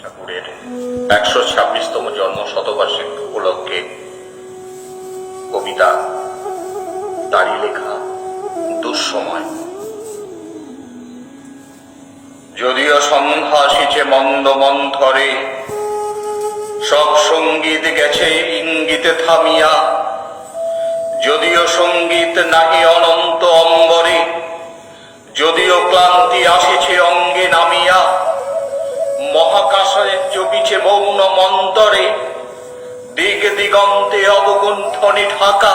ঠাকুরের 126তম জন্ম শতবার্ষিক উপলক্ষে কবিতা, তারই লেখা দুঃসময়। যদিও সন্ধ্যা আসিছে মন্দ মন্থরে, সব সঙ্গীত গেছে ইঙ্গিতে থামিয়া। যদিও সঙ্গীত নাহি অনন্ত অম্বরে, যদিও ক্লান্তি আসিছে অঙ্গে নামিয়া। মহাকাশে জপিছে মৌন মন্তরে, দিগ দিগন্তে অবগুণ্ঠনে ঢাকা।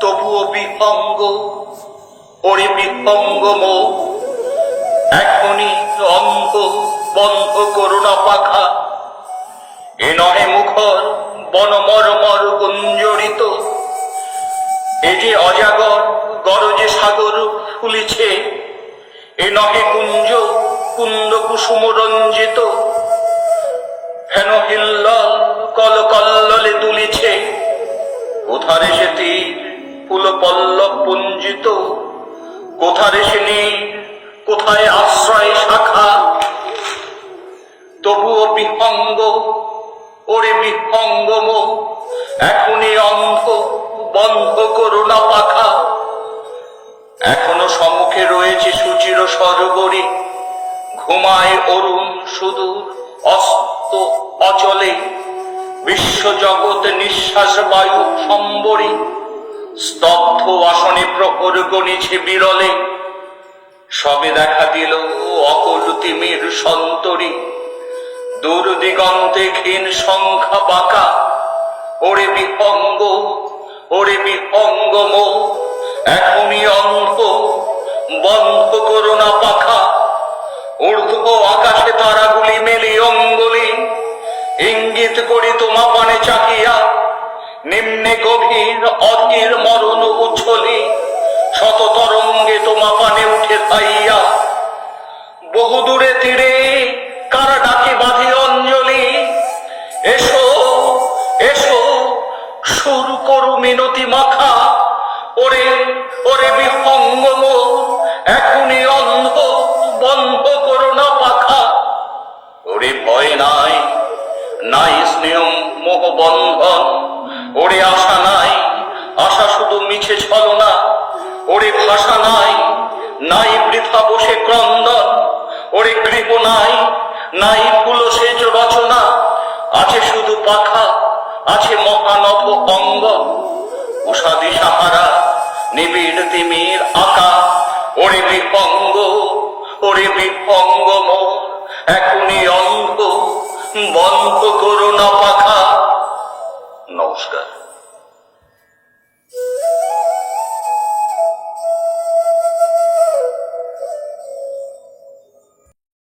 তবুও বিহঙ্গ, ওরে বিহঙ্গ মো, এখনই অন্ধ বন্ধ করুণা পাখা। এ নহে মুখর বনমরমর গুঞ্জরিত, এ যে অজাগর গরজে সাগর ফুলিছে। এ নহে কুঞ্জ কুন্দ কুসুম রঞ্জিত, হেন হিল্লল কল কল্ললে দুলিছে। কোথারে সে তীর ফুল পল্লব পুঞ্জিত, কোথারে সে নীর, কোথায় আশ্রয় শাখা। তবুও বিহঙ্গ, ওরে বিহঙ্গ মো, এখনই অন্ধ বন্ধ করুণা পাখা। এখনো সম্মুখে রয়েছে সুচির সরোবরে, ঘুমায় অরুণ সুদূর অস্ত অচলে। বিশ্বজগৎ নিঃশ্বাস বায়ু সম্বরে, স্তব্ধ আসনে প্রহর গণিছে বিরলে। সবে দেখা দিল অকল তিমির সন্তরী, দূর দিগন্তে ক্ষীণ সংখ্যা বাঁকা। ওরে বিহঙ্গ, ওরে বিহঙ্গ মো, এখনই অন্ধ বন্ধ করুণা পাখা। ঊর্ধ্ব আকাশে তারাগুলি মেলি অঙ্গুলি, ইঙ্গিত করি তোমা পানে চাকিয়া। নিম্নে গভীর অধীর মরণ উচ্ছলি, শত তরঙ্গে তোমা পানে উঠে ধাইয়া। বহুদূরে তীরে কারা ডাকে বাঁধি অঞ্জলি, এসো এসো শুরু করু মিনতি মাখা। ওরে ওরে বিহঙ্গ মো, এখনই অন্ধ বন্ধ করুণা পাখা। ওরে ভয় নাই, নাই স্নেহ মোহ বন্ধন। ওরে আশা নাই, আশা শুধু মিছে ছলনা। ওরে ভাষা নাই, নাই বৃথা বসে ক্রন্দন। ওরে গৃহ নাই, নাই ফুলসেজ রচনা। আছে শুধু পাখা, আছে মহানভ অঙ্গন। উষাদি সাহারা নিবিড় তিমির আঁকা। ওরে বিহঙ্গ, ওরে বিহঙ্গ মো, এখনই অন্ধ বন্ধ করুণা পাখা। নমস্কার।